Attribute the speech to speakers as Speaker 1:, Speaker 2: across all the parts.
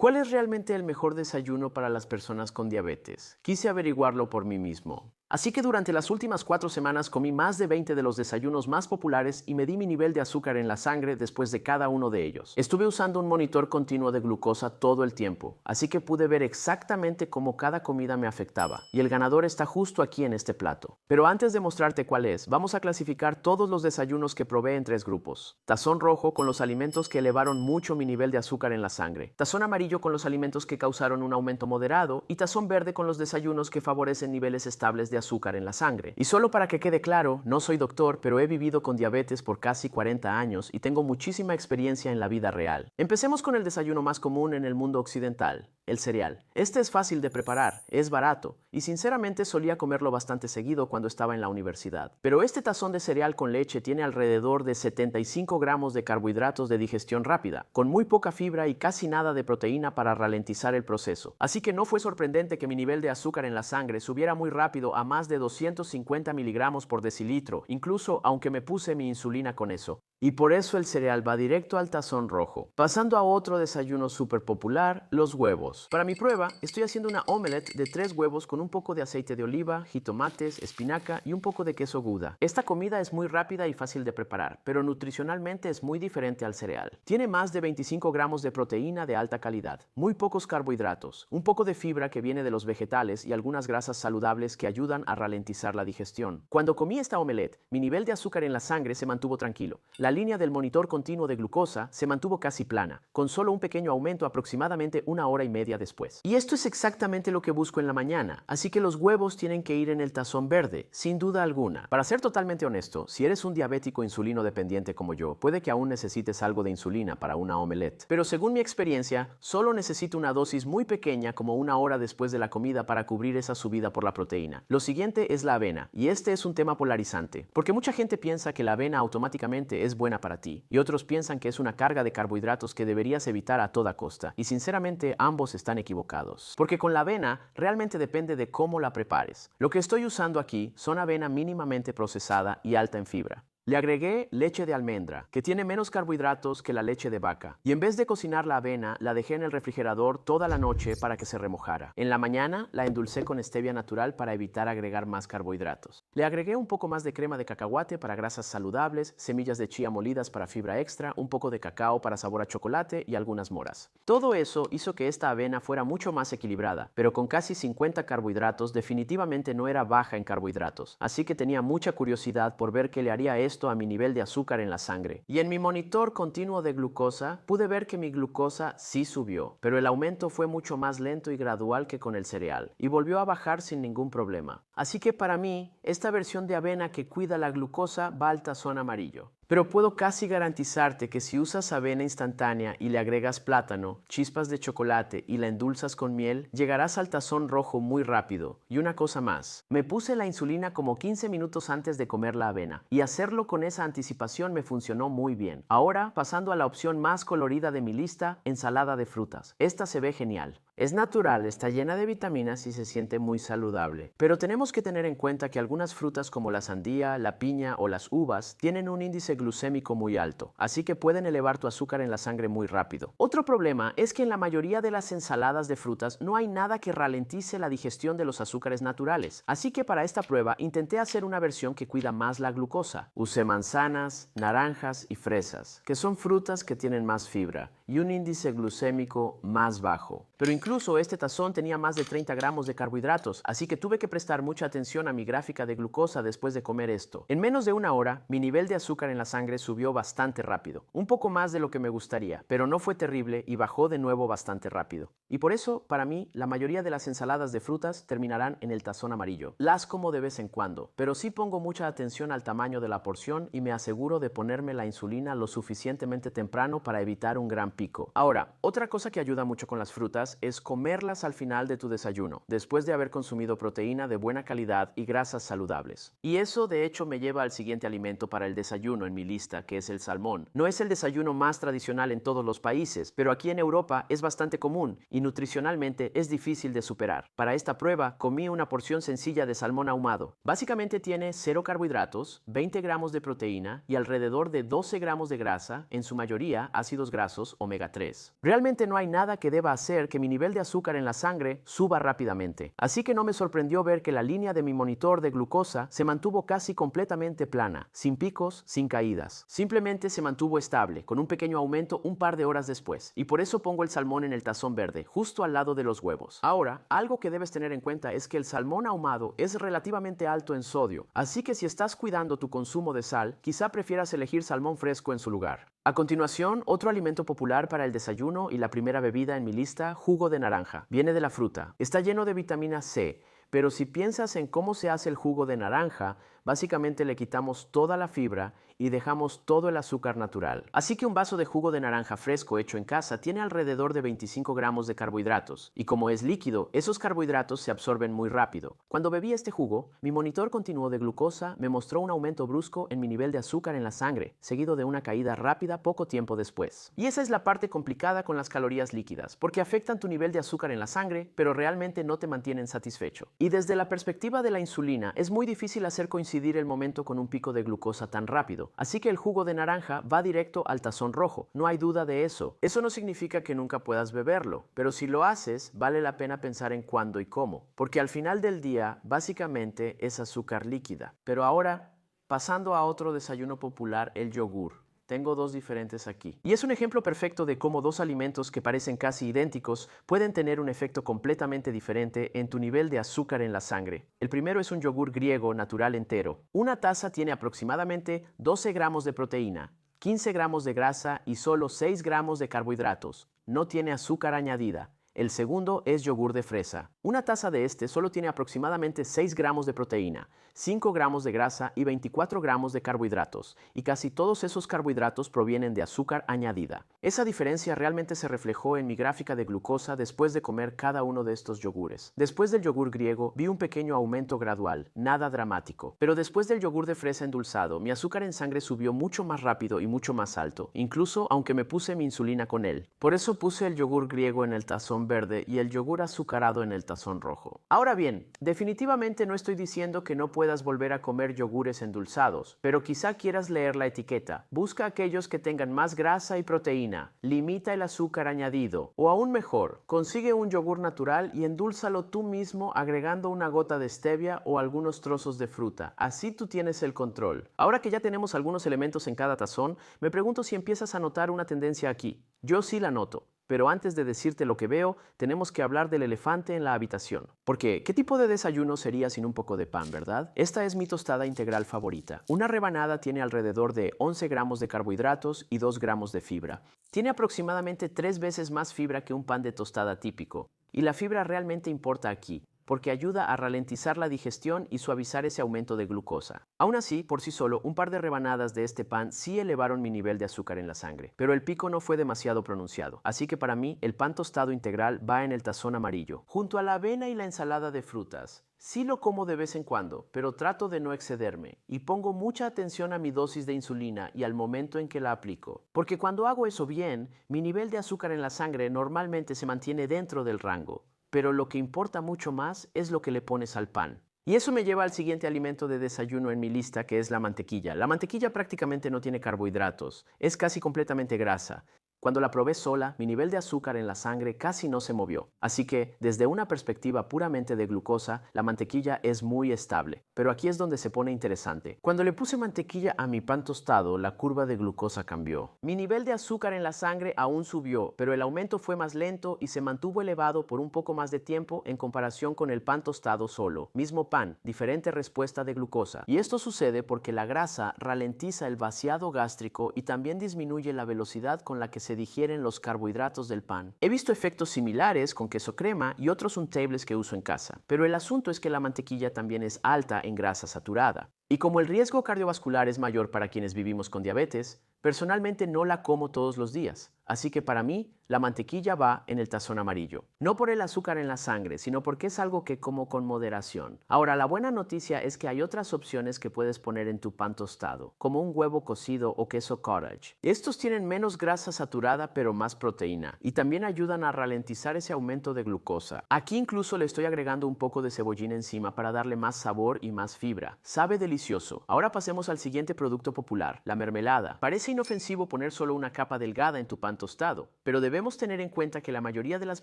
Speaker 1: ¿Cuál es realmente el mejor desayuno para las personas con diabetes? Quise averiguarlo por mí mismo. Así que durante las últimas 4 semanas comí más de 20 de los desayunos más populares y medí mi nivel de azúcar en la sangre después de cada uno de ellos. Estuve usando un monitor continuo de glucosa todo el tiempo, así que pude ver exactamente cómo cada comida me afectaba, y el ganador está justo aquí en este plato. Pero antes de mostrarte cuál es, vamos a clasificar todos los desayunos que probé en 3 grupos. Tazón rojo con los alimentos que elevaron mucho mi nivel de azúcar en la sangre. Tazón amarillo con los alimentos que causaron un aumento moderado y tazón verde con los desayunos que favorecen niveles estables de azúcar en la sangre. Y solo para que quede claro, no soy doctor, pero he vivido con diabetes por casi 40 años y tengo muchísima experiencia en la vida real. Empecemos con el desayuno más común en el mundo occidental, el cereal. Este es fácil de preparar, es barato y sinceramente solía comerlo bastante seguido cuando estaba en la universidad. Pero este tazón de cereal con leche tiene alrededor de 75 gramos de carbohidratos de digestión rápida, con muy poca fibra y casi nada de proteína para ralentizar el proceso. Así que no fue sorprendente que mi nivel de azúcar en la sangre subiera muy rápido a más de 250 miligramos por decilitro, incluso aunque me puse mi insulina con eso. Y por eso el cereal va directo al tazón rojo. Pasando a otro desayuno súper popular, los huevos. Para mi prueba, estoy haciendo una omelette de 3 huevos con un poco de aceite de oliva, jitomates, espinaca y un poco de queso Gouda. Esta comida es muy rápida y fácil de preparar, pero nutricionalmente es muy diferente al cereal. Tiene más de 25 gramos de proteína de alta calidad, muy pocos carbohidratos, un poco de fibra que viene de los vegetales y algunas grasas saludables que ayudan a ralentizar la digestión. Cuando comí esta omelette, mi nivel de azúcar en la sangre se mantuvo tranquilo. La línea del monitor continuo de glucosa se mantuvo casi plana, con solo un pequeño aumento aproximadamente 1 hora y media después. Y esto es exactamente lo que busco en la mañana, así que los huevos tienen que ir en el tazón verde, sin duda alguna. Para ser totalmente honesto, si eres un diabético insulino dependiente como yo, puede que aún necesites algo de insulina para una omelette. Pero según mi experiencia, solo necesito una dosis muy pequeña como 1 hora después de la comida para cubrir esa subida por la proteína. Lo siguiente es la avena, y este es un tema polarizante, porque mucha gente piensa que la avena automáticamente es buena para ti, y otros piensan que es una carga de carbohidratos que deberías evitar a toda costa, y sinceramente ambos están equivocados, porque con la avena realmente depende de cómo la prepares. Lo que estoy usando aquí son avena mínimamente procesada y alta en fibra. Le agregué leche de almendra, que tiene menos carbohidratos que la leche de vaca, y en vez de cocinar la avena, la dejé en el refrigerador toda la noche para que se remojara. En la mañana la endulcé con stevia natural para evitar agregar más carbohidratos. Le agregué un poco más de crema de cacahuate para grasas saludables, semillas de chía molidas para fibra extra, un poco de cacao para sabor a chocolate y algunas moras. Todo eso hizo que esta avena fuera mucho más equilibrada, pero con casi 50 carbohidratos definitivamente no era baja en carbohidratos, así que tenía mucha curiosidad por ver qué le haría esto a mi nivel de azúcar en la sangre. Y en mi monitor continuo de glucosa pude ver que mi glucosa sí subió, pero el aumento fue mucho más lento y gradual que con el cereal, y volvió a bajar sin ningún problema. Así que para mí, esta versión de avena que cuida la glucosa va al tazón amarillo. Pero puedo casi garantizarte que si usas avena instantánea y le agregas plátano, chispas de chocolate y la endulzas con miel, llegarás al tazón rojo muy rápido. Y una cosa más, me puse la insulina como 15 minutos antes de comer la avena, y hacerlo con esa anticipación me funcionó muy bien. Ahora, pasando a la opción más colorida de mi lista, ensalada de frutas. Esta se ve genial. Es natural, está llena de vitaminas y se siente muy saludable. Pero tenemos que tener en cuenta que algunas frutas como la sandía, la piña o las uvas tienen un índice glucémico muy alto, así que pueden elevar tu azúcar en la sangre muy rápido. Otro problema es que en la mayoría de las ensaladas de frutas no hay nada que ralentice la digestión de los azúcares naturales, así que para esta prueba intenté hacer una versión que cuida más la glucosa. Usé manzanas, naranjas y fresas, que son frutas que tienen más fibra y un índice glucémico más bajo. Pero incluso este tazón tenía más de 30 gramos de carbohidratos, así que tuve que prestar mucha atención a mi gráfica de glucosa después de comer esto. En menos de 1 hora, mi nivel de azúcar en la sangre subió bastante rápido, un poco más de lo que me gustaría, pero no fue terrible y bajó de nuevo bastante rápido. Y por eso, para mí, la mayoría de las ensaladas de frutas terminarán en el tazón amarillo. Las como de vez en cuando, pero sí pongo mucha atención al tamaño de la porción y me aseguro de ponerme la insulina lo suficientemente temprano para evitar un gran pico. Ahora, otra cosa que ayuda mucho con las frutas es comerlas al final de tu desayuno, después de haber consumido proteína de buena calidad y grasas saludables. Y eso de hecho me lleva al siguiente alimento para el desayuno en mi mi lista, que es el salmón. No es el desayuno más tradicional en todos los países, pero aquí en Europa es bastante común y nutricionalmente es difícil de superar. Para esta prueba, comí una porción sencilla de salmón ahumado. Básicamente tiene 0 carbohidratos, 20 gramos de proteína y alrededor de 12 gramos de grasa, en su mayoría ácidos grasos omega 3. Realmente no hay nada que deba hacer que mi nivel de azúcar en la sangre suba rápidamente. Así que no me sorprendió ver que la línea de mi monitor de glucosa se mantuvo casi completamente plana, sin picos, sin caídas. Simplemente se mantuvo estable, con un pequeño aumento un par de horas después. Y por eso pongo el salmón en el tazón verde, justo al lado de los huevos. Ahora, algo que debes tener en cuenta es que el salmón ahumado es relativamente alto en sodio, así que si estás cuidando tu consumo de sal, quizá prefieras elegir salmón fresco en su lugar. A continuación, otro alimento popular para el desayuno y la primera bebida en mi lista, jugo de naranja. Viene de la fruta. Está lleno de vitamina C, pero si piensas en cómo se hace el jugo de naranja, básicamente le quitamos toda la fibra y dejamos todo el azúcar natural. Así que un vaso de jugo de naranja fresco hecho en casa tiene alrededor de 25 gramos de carbohidratos, y como es líquido, esos carbohidratos se absorben muy rápido. Cuando bebí este jugo, mi monitor continuo de glucosa me mostró un aumento brusco en mi nivel de azúcar en la sangre, seguido de una caída rápida poco tiempo después. Y esa es la parte complicada con las calorías líquidas, porque afectan tu nivel de azúcar en la sangre, pero realmente no te mantienen satisfecho. Y desde la perspectiva de la insulina, es muy difícil hacer coincidir el momento con un pico de glucosa tan rápido. Así que el jugo de naranja va directo al tazón rojo, no hay duda de eso. Eso no significa que nunca puedas beberlo, pero si lo haces, vale la pena pensar en cuándo y cómo, porque al final del día, básicamente es azúcar líquida. Pero ahora, pasando a otro desayuno popular, el yogur. Tengo dos diferentes aquí. Y es un ejemplo perfecto de cómo dos alimentos que parecen casi idénticos pueden tener un efecto completamente diferente en tu nivel de azúcar en la sangre. El primero es un yogur griego natural entero. Una taza tiene aproximadamente 12 gramos de proteína, 15 gramos de grasa y solo 6 gramos de carbohidratos. No tiene azúcar añadida. El segundo es yogur de fresa. Una taza de este solo tiene aproximadamente 6 gramos de proteína, 5 gramos de grasa y 24 gramos de carbohidratos, y casi todos esos carbohidratos provienen de azúcar añadida. Esa diferencia realmente se reflejó en mi gráfica de glucosa después de comer cada uno de estos yogures. Después del yogur griego vi un pequeño aumento gradual, nada dramático, pero después del yogur de fresa endulzado, mi azúcar en sangre subió mucho más rápido y mucho más alto, incluso aunque me puse mi insulina con él. Por eso puse el yogur griego en el tazón verde y el yogur azucarado en el tazón rojo. Ahora bien, definitivamente no estoy diciendo que no puedas volver a comer yogures endulzados, pero quizá quieras leer la etiqueta. Busca aquellos que tengan más grasa y proteína, limita el azúcar añadido, o aún mejor, consigue un yogur natural y endúlzalo tú mismo agregando una gota de stevia o algunos trozos de fruta. Así tú tienes el control. Ahora que ya tenemos algunos elementos en cada tazón, me pregunto si empiezas a notar una tendencia aquí. Yo sí la noto. Pero antes de decirte lo que veo, tenemos que hablar del elefante en la habitación. Porque, ¿qué tipo de desayuno sería sin un poco de pan, verdad? Esta es mi tostada integral favorita. Una rebanada tiene alrededor de 11 gramos de carbohidratos y 2 gramos de fibra. Tiene aproximadamente 3 veces más fibra que un pan de tostada típico. Y la fibra realmente importa aquí, porque ayuda a ralentizar la digestión y suavizar ese aumento de glucosa. Aún así, por sí solo, un par de rebanadas de este pan sí elevaron mi nivel de azúcar en la sangre, pero el pico no fue demasiado pronunciado, así que para mí el pan tostado integral va en el tazón amarillo, junto a la avena y la ensalada de frutas. Sí lo como de vez en cuando, pero trato de no excederme y pongo mucha atención a mi dosis de insulina y al momento en que la aplico. Porque cuando hago eso bien, mi nivel de azúcar en la sangre normalmente se mantiene dentro del rango. Pero lo que importa mucho más es lo que le pones al pan. Y eso me lleva al siguiente alimento de desayuno en mi lista, que es la mantequilla. La mantequilla prácticamente no tiene carbohidratos, es casi completamente grasa. Cuando la probé sola, mi nivel de azúcar en la sangre casi no se movió. Así que, desde una perspectiva puramente de glucosa, la mantequilla es muy estable. Pero aquí es donde se pone interesante. Cuando le puse mantequilla a mi pan tostado, la curva de glucosa cambió. Mi nivel de azúcar en la sangre aún subió, pero el aumento fue más lento y se mantuvo elevado por un poco más de tiempo en comparación con el pan tostado solo. Mismo pan, diferente respuesta de glucosa. Y esto sucede porque la grasa ralentiza el vaciado gástrico y también disminuye la velocidad con la que se digieren los carbohidratos del pan. He visto efectos similares con queso crema y otros untables que uso en casa, pero el asunto es que la mantequilla también es alta en grasa saturada. Y como el riesgo cardiovascular es mayor para quienes vivimos con diabetes, personalmente no la como todos los días. Así que para mí, la mantequilla va en el tazón amarillo. No por el azúcar en la sangre, sino porque es algo que como con moderación. Ahora, la buena noticia es que hay otras opciones que puedes poner en tu pan tostado, como un huevo cocido o queso cottage. Estos tienen menos grasa saturada pero más proteína, y también ayudan a ralentizar ese aumento de glucosa. Aquí incluso le estoy agregando un poco de cebollín encima para darle más sabor y más fibra. Sabe delicioso. Ahora pasemos al siguiente producto popular, la mermelada. Parece inofensivo poner solo una capa delgada en tu pan tostado, pero debemos tener en cuenta que la mayoría de las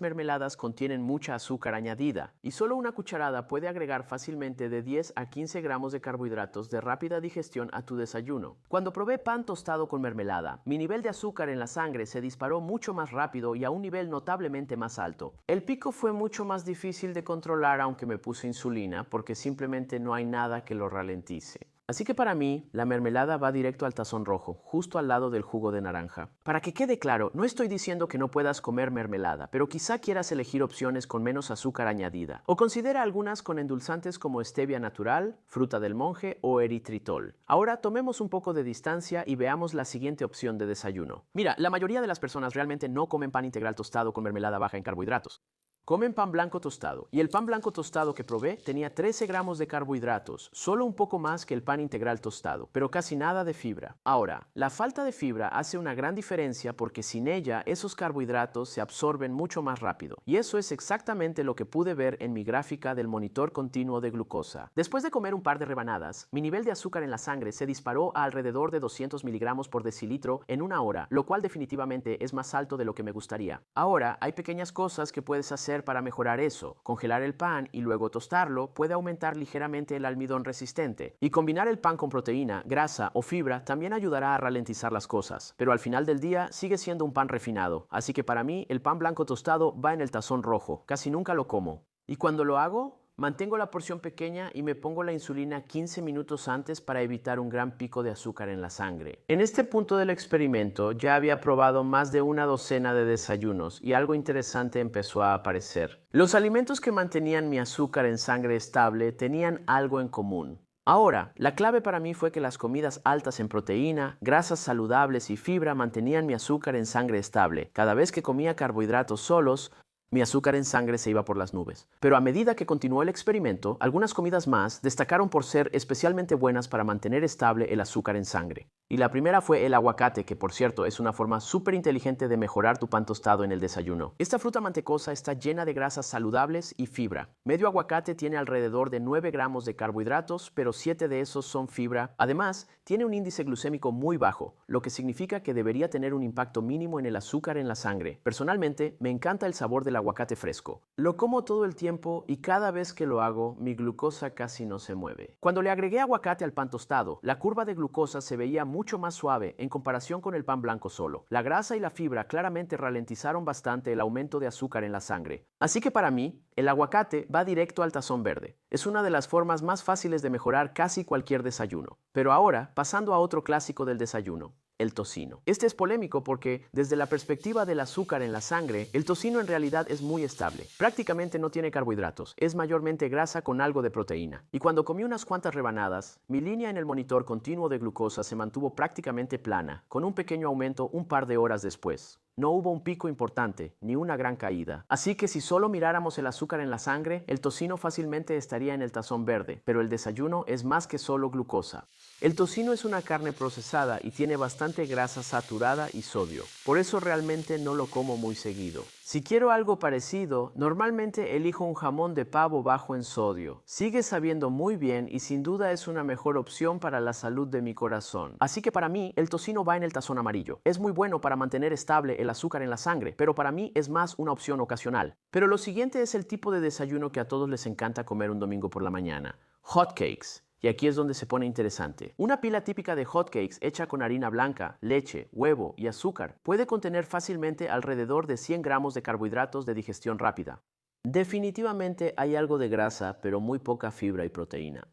Speaker 1: mermeladas contienen mucha azúcar añadida, y solo una cucharada puede agregar fácilmente de 10 a 15 gramos de carbohidratos de rápida digestión a tu desayuno. Cuando probé pan tostado con mermelada, mi nivel de azúcar en la sangre se disparó mucho más rápido y a un nivel notablemente más alto. El pico fue mucho más difícil de controlar aunque me puse insulina, porque simplemente no hay nada que lo ralentice. Así que para mí, la mermelada va directo al tazón rojo, justo al lado del jugo de naranja. Para que quede claro, no estoy diciendo que no puedas comer mermelada, pero quizá quieras elegir opciones con menos azúcar añadida. O considera algunas con endulzantes como stevia natural, fruta del monje o eritritol. Ahora tomemos un poco de distancia y veamos la siguiente opción de desayuno. Mira, la mayoría de las personas realmente no comen pan integral tostado con mermelada baja en carbohidratos. Comen pan blanco tostado, y el pan blanco tostado que probé tenía 13 gramos de carbohidratos, solo un poco más que el pan integral tostado, pero casi nada de fibra. Ahora, la falta de fibra hace una gran diferencia porque sin ella esos carbohidratos se absorben mucho más rápido, y eso es exactamente lo que pude ver en mi gráfica del monitor continuo de glucosa. Después de comer un par de rebanadas, mi nivel de azúcar en la sangre se disparó a alrededor de 200 miligramos por decilitro en una hora, lo cual definitivamente es más alto de lo que me gustaría. Ahora, hay pequeñas cosas que puedes hacer para mejorar eso. Congelar el pan y luego tostarlo puede aumentar ligeramente el almidón resistente. Y combinar el pan con proteína, grasa o fibra también ayudará a ralentizar las cosas. Pero al final del día sigue siendo un pan refinado. Así que para mí el pan blanco tostado va en el tazón rojo. Casi nunca lo como. Y cuando lo hago, mantengo la porción pequeña y me pongo la insulina 15 minutos antes para evitar un gran pico de azúcar en la sangre. En este punto del experimento ya había probado más de una docena de desayunos y algo interesante empezó a aparecer. Los alimentos que mantenían mi azúcar en sangre estable tenían algo en común. Ahora, la clave para mí fue que las comidas altas en proteína, grasas saludables y fibra mantenían mi azúcar en sangre estable. Cada vez que comía carbohidratos solos, mi azúcar en sangre se iba por las nubes. Pero a medida que continuó el experimento, algunas comidas más destacaron por ser especialmente buenas para mantener estable el azúcar en sangre. Y la primera fue el aguacate, que por cierto es una forma súper inteligente de mejorar tu pan tostado en el desayuno. Esta fruta mantecosa está llena de grasas saludables y fibra. Medio aguacate tiene alrededor de 9 gramos de carbohidratos, pero 7 de esos son fibra. Además, tiene un índice glucémico muy bajo, lo que significa que debería tener un impacto mínimo en el azúcar en la sangre. Personalmente, me encanta el sabor del aguacate fresco. Lo como todo el tiempo y cada vez que lo hago, mi glucosa casi no se mueve. Cuando le agregué aguacate al pan tostado, la curva de glucosa se veía mucho más suave en comparación con el pan blanco solo. La grasa y la fibra claramente ralentizaron bastante el aumento de azúcar en la sangre. Así que para mí, el aguacate va directo al tazón verde. Es una de las formas más fáciles de mejorar casi cualquier desayuno. Pero ahora, pasando a otro clásico del desayuno, el tocino. Este es polémico porque, desde la perspectiva del azúcar en la sangre, el tocino en realidad es muy estable. Prácticamente no tiene carbohidratos, es mayormente grasa con algo de proteína. Y cuando comí unas cuantas rebanadas, mi línea en el monitor continuo de glucosa se mantuvo prácticamente plana, con un pequeño aumento un par de horas después. No hubo un pico importante, ni una gran caída. Así que si solo miráramos el azúcar en la sangre, el tocino fácilmente estaría en el tazón verde, pero el desayuno es más que solo glucosa. El tocino es una carne procesada y tiene bastante grasa saturada y sodio. Por eso realmente no lo como muy seguido. Si quiero algo parecido, normalmente elijo un jamón de pavo bajo en sodio. Sigue sabiendo muy bien y sin duda es una mejor opción para la salud de mi corazón. Así que para mí, el tocino va en el tazón amarillo. Es muy bueno para mantener estable el azúcar en la sangre, pero para mí es más una opción ocasional. Pero lo siguiente es el tipo de desayuno que a todos les encanta comer un domingo por la mañana: hotcakes. Y aquí es donde se pone interesante. Una pila típica de hotcakes hecha con harina blanca, leche, huevo y azúcar puede contener fácilmente alrededor de 100 gramos de carbohidratos de digestión rápida. Definitivamente hay algo de grasa, pero muy poca fibra y proteína.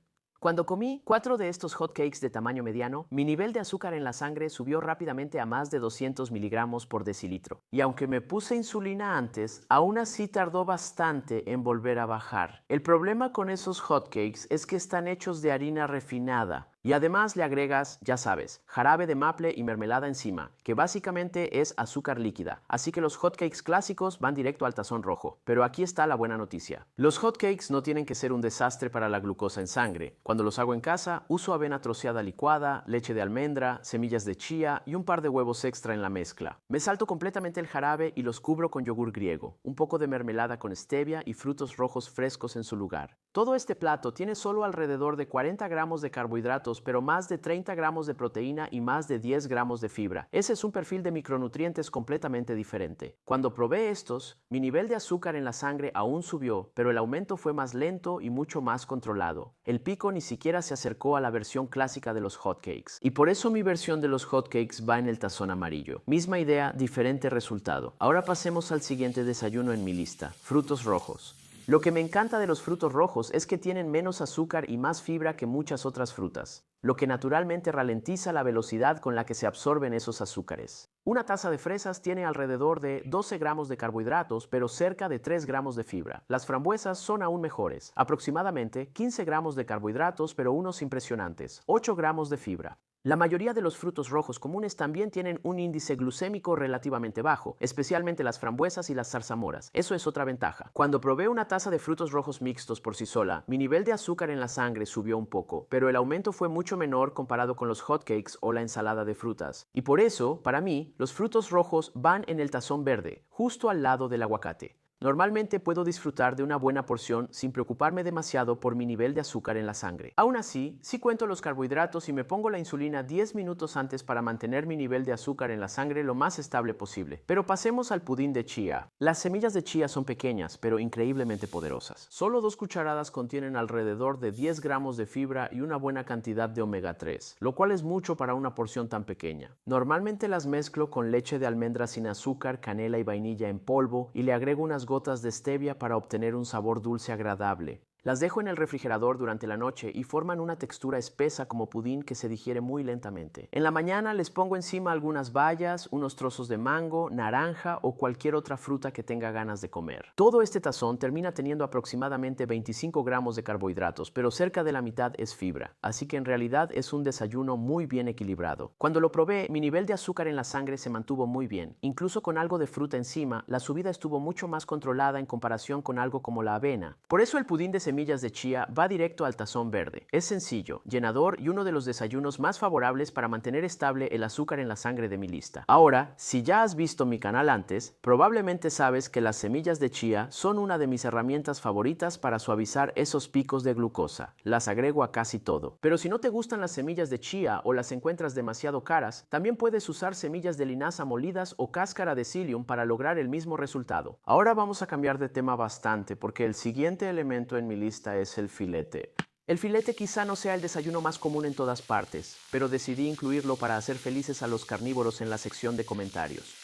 Speaker 1: Cuando comí 4 de estos hotcakes de tamaño mediano, mi nivel de azúcar en la sangre subió rápidamente a más de 200 miligramos por decilitro. Y aunque me puse insulina antes, aún así tardó bastante en volver a bajar. El problema con esos hotcakes es que están hechos de harina refinada. Y además le agregas, ya sabes, jarabe de maple y mermelada encima, que básicamente es azúcar líquida. Así que los hotcakes clásicos van directo al tazón rojo. Pero aquí está la buena noticia. Los hotcakes no tienen que ser un desastre para la glucosa en sangre. Cuando los hago en casa, uso avena troceada licuada, leche de almendra, semillas de chía y un par de huevos extra en la mezcla. Me salto completamente el jarabe y los cubro con yogur griego, un poco de mermelada con stevia y frutos rojos frescos en su lugar. Todo este plato tiene solo alrededor de 40 gramos de carbohidratos, pero más de 30 gramos de proteína y más de 10 gramos de fibra. Ese es un perfil de micronutrientes completamente diferente. Cuando probé estos, mi nivel de azúcar en la sangre aún subió, pero el aumento fue más lento y mucho más controlado. El pico ni siquiera se acercó a la versión clásica de los hotcakes. Y por eso mi versión de los hotcakes va en el tazón amarillo. Misma idea, diferente resultado. Ahora pasemos al siguiente desayuno en mi lista: frutos rojos. Lo que me encanta de los frutos rojos es que tienen menos azúcar y más fibra que muchas otras frutas, lo que naturalmente ralentiza la velocidad con la que se absorben esos azúcares. Una taza de fresas tiene alrededor de 12 gramos de carbohidratos, pero cerca de 3 gramos de fibra. Las frambuesas son aún mejores, aproximadamente 15 gramos de carbohidratos, pero unos impresionantes, 8 gramos de fibra. La mayoría de los frutos rojos comunes también tienen un índice glucémico relativamente bajo, especialmente las frambuesas y las zarzamoras. Eso es otra ventaja. Cuando probé una taza de frutos rojos mixtos por sí sola, mi nivel de azúcar en la sangre subió un poco, pero el aumento fue mucho menor comparado con los hotcakes o la ensalada de frutas. Y por eso, para mí, los frutos rojos van en el tazón verde, justo al lado del aguacate. Normalmente puedo disfrutar de una buena porción sin preocuparme demasiado por mi nivel de azúcar en la sangre. Aún así, sí cuento los carbohidratos y me pongo la insulina 10 minutos antes para mantener mi nivel de azúcar en la sangre lo más estable posible. Pero pasemos al pudín de chía. Las semillas de chía son pequeñas, pero increíblemente poderosas. Solo 2 cucharadas contienen alrededor de 10 gramos de fibra y una buena cantidad de omega 3, lo cual es mucho para una porción tan pequeña. Normalmente las mezclo con leche de almendra sin azúcar, canela y vainilla en polvo y le agrego unas gotas de stevia para obtener un sabor dulce agradable. Las dejo en el refrigerador durante la noche y forman una textura espesa como pudín que se digiere muy lentamente. En la mañana les pongo encima algunas bayas, unos trozos de mango, naranja o cualquier otra fruta que tenga ganas de comer. Todo este tazón termina teniendo aproximadamente 25 gramos de carbohidratos, pero cerca de la mitad es fibra, así que en realidad es un desayuno muy bien equilibrado. Cuando lo probé, mi nivel de azúcar en la sangre se mantuvo muy bien. Incluso con algo de fruta encima, la subida estuvo mucho más controlada en comparación con algo como la avena. Por eso el pudín de semillas de chía va directo al tazón verde. Es sencillo, llenador y uno de los desayunos más favorables para mantener estable el azúcar en la sangre de mi lista. Ahora, si ya has visto mi canal antes, probablemente sabes que las semillas de chía son una de mis herramientas favoritas para suavizar esos picos de glucosa. Las agrego a casi todo. Pero si no te gustan las semillas de chía o las encuentras demasiado caras, también puedes usar semillas de linaza molidas o cáscara de psyllium para lograr el mismo resultado. Ahora vamos a cambiar de tema bastante porque el siguiente elemento en mi lista es el filete. El filete quizá no sea el desayuno más común en todas partes, pero decidí incluirlo para hacer felices a los carnívoros en la sección de comentarios.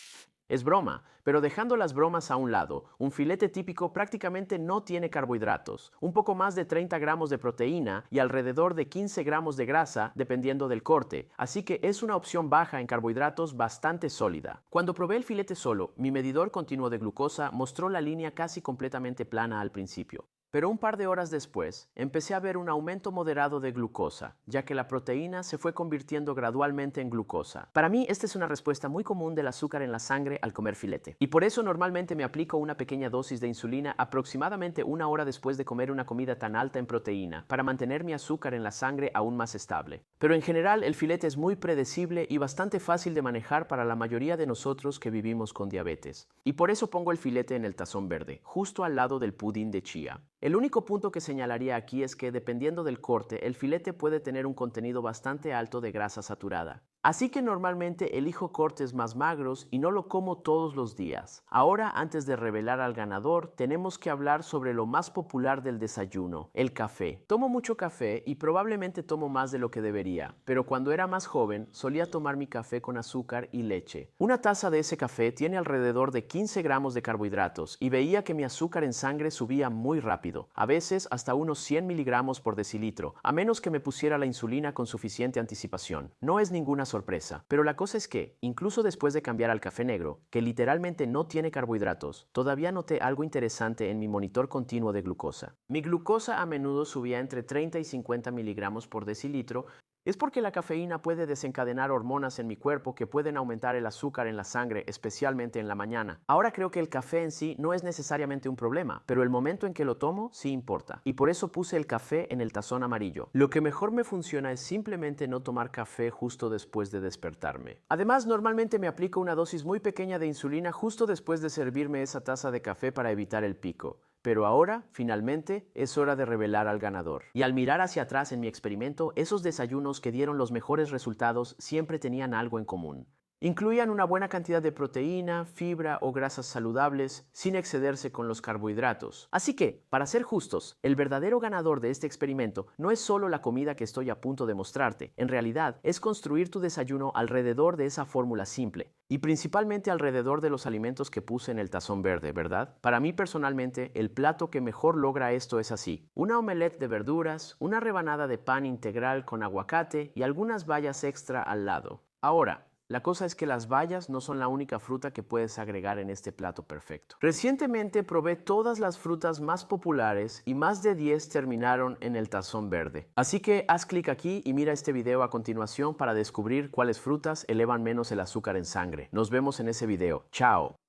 Speaker 1: Es broma, pero dejando las bromas a un lado, un filete típico prácticamente no tiene carbohidratos, un poco más de 30 gramos de proteína y alrededor de 15 gramos de grasa dependiendo del corte, así que es una opción baja en carbohidratos bastante sólida. Cuando probé el filete solo, mi medidor continuo de glucosa mostró la línea casi completamente plana al principio. Pero un par de horas después, empecé a ver un aumento moderado de glucosa, ya que la proteína se fue convirtiendo gradualmente en glucosa. Para mí, esta es una respuesta muy común del azúcar en la sangre al comer filete. Y por eso normalmente me aplico una pequeña dosis de insulina aproximadamente una hora después de comer una comida tan alta en proteína, para mantener mi azúcar en la sangre aún más estable. Pero en general, el filete es muy predecible y bastante fácil de manejar para la mayoría de nosotros que vivimos con diabetes. Y por eso pongo el filete en el tazón verde, justo al lado del pudín de chía. El único punto que señalaría aquí es que, dependiendo del corte, el filete puede tener un contenido bastante alto de grasa saturada. Así que normalmente elijo cortes más magros y no lo como todos los días. Ahora, antes de revelar al ganador, tenemos que hablar sobre lo más popular del desayuno, el café. Tomo mucho café y probablemente tomo más de lo que debería, pero cuando era más joven solía tomar mi café con azúcar y leche. Una taza de ese café tiene alrededor de 15 gramos de carbohidratos y veía que mi azúcar en sangre subía muy rápido, a veces hasta unos 100 miligramos por decilitro, a menos que me pusiera la insulina con suficiente anticipación. No es ninguna sorpresa, pero la cosa es que, incluso después de cambiar al café negro, que literalmente no tiene carbohidratos, todavía noté algo interesante en mi monitor continuo de glucosa. Mi glucosa a menudo subía entre 30 y 50 miligramos por decilitro. Es porque la cafeína puede desencadenar hormonas en mi cuerpo que pueden aumentar el azúcar en la sangre, especialmente en la mañana. Ahora creo que el café en sí no es necesariamente un problema, pero el momento en que lo tomo sí importa. Y por eso puse el café en el tazón amarillo. Lo que mejor me funciona es simplemente no tomar café justo después de despertarme. Además, normalmente me aplico una dosis muy pequeña de insulina justo después de servirme esa taza de café para evitar el pico. Pero ahora, finalmente, es hora de revelar al ganador. Y al mirar hacia atrás en mi experimento, esos desayunos que dieron los mejores resultados siempre tenían algo en común. Incluían una buena cantidad de proteína, fibra o grasas saludables, sin excederse con los carbohidratos. Así que, para ser justos, el verdadero ganador de este experimento no es solo la comida que estoy a punto de mostrarte. En realidad, es construir tu desayuno alrededor de esa fórmula simple. Y principalmente alrededor de los alimentos que puse en el tazón verde, ¿verdad? Para mí personalmente, el plato que mejor logra esto es así: una omelette de verduras, una rebanada de pan integral con aguacate y algunas bayas extra al lado. Ahora, la cosa es que las bayas no son la única fruta que puedes agregar en este plato perfecto. Recientemente probé todas las frutas más populares y más de 10 terminaron en el tazón verde. Así que haz clic aquí y mira este video a continuación para descubrir cuáles frutas elevan menos el azúcar en sangre. Nos vemos en ese video. ¡Chao!